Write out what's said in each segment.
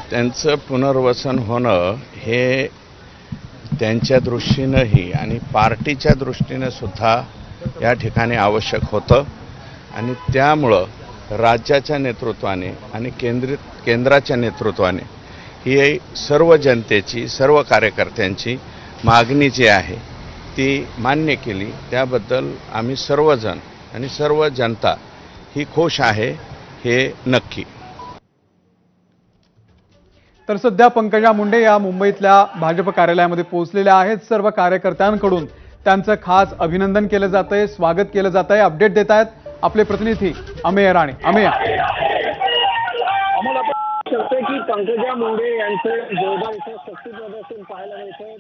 त्यांचं पुनर्वसन होणं हे त्यांच्या दृष्टीनंही आणि पार्टीच्या दृष्टीने सुद्धा या ठिकाणी आवश्यक होतं आणि त्यामुळं राज्याच्या नेतृत्वाने आणि केंद्राच्या नेतृत्वाने ही सर्व जनतेची सर्व कार्यकर्त्यांची मागणी जी आहे ती मान्य केली। त्याबद्दल आम्ही सर्वजण आणि सर्व जनता ही खुश आहे हे नक्की। तर सध्या पंकजा मुंडे या मुंबईतल्या भाजप कार्यालयामध्ये पोहोचलेल्या आहेत। सर्व कार्यकर्त्यांकडून त्यांचं खास अभिनंदन केलं जातंय, स्वागत केलं जातंय। अपडेट देत आहेत आपले प्रतिनिधी अमेय राणे। अमेय, की पंकजा मुंडे यांचे जोरदार इथं शक्ती प्रदर्शन पाहायला मिळतंय।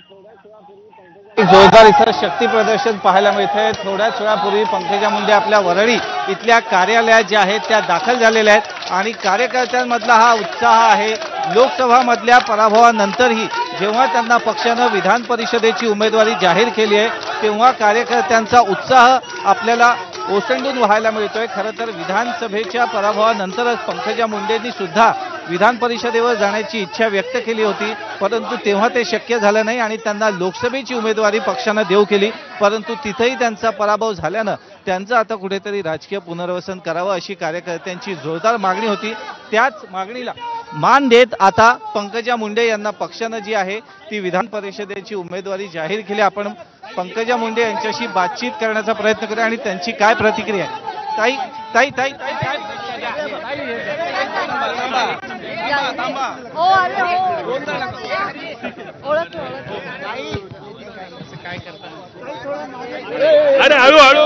जोरदार इथं शक्ती प्रदर्शन पाहायला मिळतंय। थोड्याच वेळापूर्वी पंकजा मुंडे आपल्या वरळी इथल्या कार्यालयात ज्या आहेत त्या दाखल झालेल्या आहेत आणि कार्यकर्त्यांमधला हा उत्साह आहे। लोकसभामधल्या पराभवानंतरही जेव्हा त्यांना पक्षानं विधान परिषदेची उमेदवारी जाहीर केली आहे तेव्हा कार्यकर्त्यांचा उत्साह आपल्याला ओसंडून वाहायला मिळतोय। खरं तर विधानसभेच्या पराभवानंतरच पंकजा मुंडेंनी सुद्धा विधान परिषदेवर जाण्याची इच्छा व्यक्त केली होती, परंतु तेव्हा ते शक्य झालं नाही आणि त्यांना लोकसभेची उमेदवारी पक्षानं देऊ केली, परंतु तिथेही त्यांचा पराभव झाल्यानं त्यांचं आता कुठेतरी राजकीय पुनर्वसन करावं अशी कार्यकर्त्यांची जोरदार मागणी होती। त्याच मागणीला मान देत आता पंकजा मुंडे यांना पक्षानं जी आहे ती विधान परिषदेची उमेदवारी जाहीर केली। आपण पंकजा मुंडे यांच्याशी बातचीत करण्याचा प्रयत्न करूया आणि त्यांची काय प्रतिक्रिया आहे। ताई ताई ताई ताई अरे हळू हळू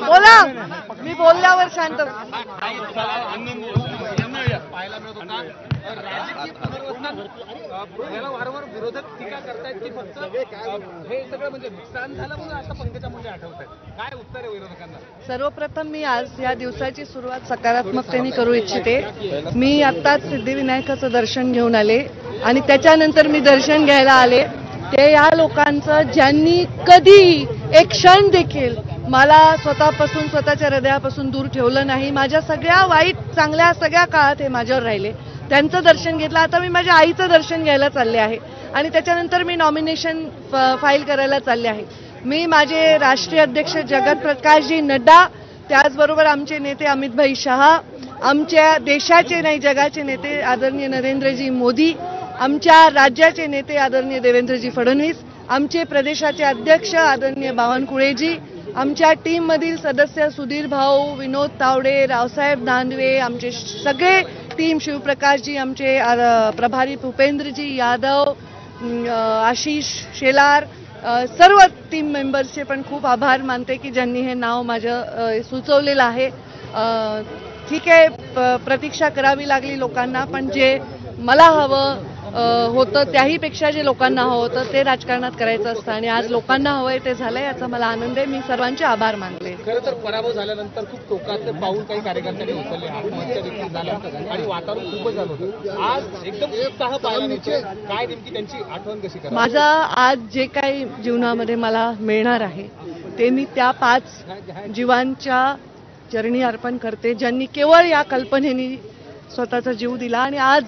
बोला, मी बोलल्यावर शांत। वारंवार विरोधक टीका करतायत की फक्त हे सगळं म्हणजे नुकसान झालं म्हणून आता पंकजा मुंडे आठवत आहेत, काय उत्तर आहे विरोधकांना? सर्वप्रथम मी आज या दिवसाची सुरुवात सकारात्मकतेने करू इच्छिते। मी आत्ताच सिद्धिविनायकाचं दर्शन घेऊन आले आणि त्याच्यानंतर मी दर्शन घ्यायला आले ते या लोकांचं ज्यांनी कधी एक क्षण देखील मला स्वतःपासून स्वतःच्या हृदयापासून दूर ठेवलं नाही। माझ्या सगळ्या वाईट चांगल्या सगळ्या काळात हे माझ्यावर राहिले, त्यांचं दर्शन घेतलं। आता मी माझ्या आईचं दर्शन घ्यायला चालले आहे आणि त्याच्यानंतर मी नॉमिनेशन फाईल करायला चालले आहे। मी माझे राष्ट्रीय अध्यक्ष जगत प्रकाशजी नड्डा, त्याचबरोबर आमचे नेते अमितभाई शहा, आमच्या देशाचे नाही जगाचे नेते आदरणीय नरेंद्रजी मोदी, आमच्या राज्याचे नेते आदरणीय देवेंद्रजी फडणवीस, आमचे प्रदेशाचे अध्यक्ष आदरणीय बावनकुळेजी, आमच्या टीममधील सदस्य सुधीर भाऊ, विनोद तावडे, रावसाहेब दानवे, आमचे सगळे टीम, शिवप्रकाशजी, आमचे प्रभारी भूपेंद्रजी यादव, आशिष शेलार, सर्व टीम मेंबर्सचे पण खूप आभार मानते की ज्यांनी हे नाव माझं सुचवलेलं आहे। ठीक आहे, प्रतीक्षा करावी लागली लोकांना, पण जे मला हवं होतं त्याहीपेक्षा जे लोकांना हवं होतं ते राजकारणात करायचं असतं आणि आज लोकांना हवंय ते झालंय, याचा मला आनंद आहे। मी सर्वांचे आभार मानले। खरं तर पराभव झाल्यानंतर खूप टोकाचं पाऊल काही कार्यकर्त्यांनी उचलले, आत्महत्या देखील झालं आणि वातावरण खूपच झालं होतं। आज एकदम उत्साह पाहायला मिळतोय, काय नेमकी त्यांची आठवण कशी करा? माझा आज जे काही जीवनामध्ये मला मिळणार आहे ते मी त्या 5 जीवांच्या चरणी अर्पण करते ज्यांनी केवळ या कल्पनेनी स्वतःचा जीव दिला आणि आज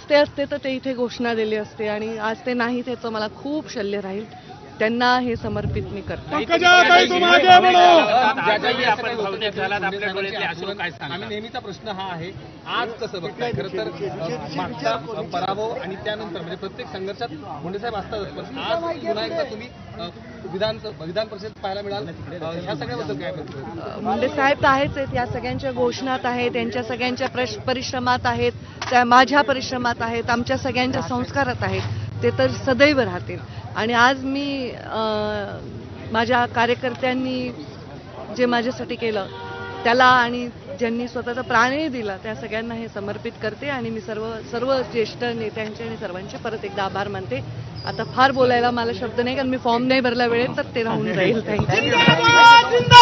ते असते तर ते इथे घोषणा दिली असते आणि आज ते नाही, त्याचं मला खूप शल्य राहील। त्यांना हे समर्पित मी करते। आम्ही नेहमीचा प्रश्न हा आहे, आज कसं बघताय? खरं तर मागचा पराभव आणि त्यानंतर म्हणजे प्रत्येक संघर्षात मुंडे साहेब असतातच, पण आज पुन्हा एकदा तुम्ही विधान परिषद पाहायला मिळाल, ह्या सगळ्याबद्दल काय म्हणतो? मुंडे साहेब तर आहेच आहेत, या सगळ्यांच्या घोषणात आहेत, त्यांच्या सगळ्यांच्या परिश्रमात आहेत, त्या माझ्या परिश्रमात आहेत, आमच्या सगळ्यांच्या संस्कारात आहेत, ते तर सदैव राहतील। आणि आज मी माझ्या कार्यकर्त्यांनी जे माझ्यासाठी केलं त्याला आणि ज्यांनी स्वतःचा प्राणही दिला त्या सगळ्यांना हे समर्पित करते आणि मी सर्व ज्येष्ठ नेत्यांचे आणि सर्वांचे परत एकदा आभार मानते आता फार बोलायला मला शब्द नाही, कारण मी फॉर्म नाही भरला वेळेत, तर ते राहून जाईल. थँक्यू.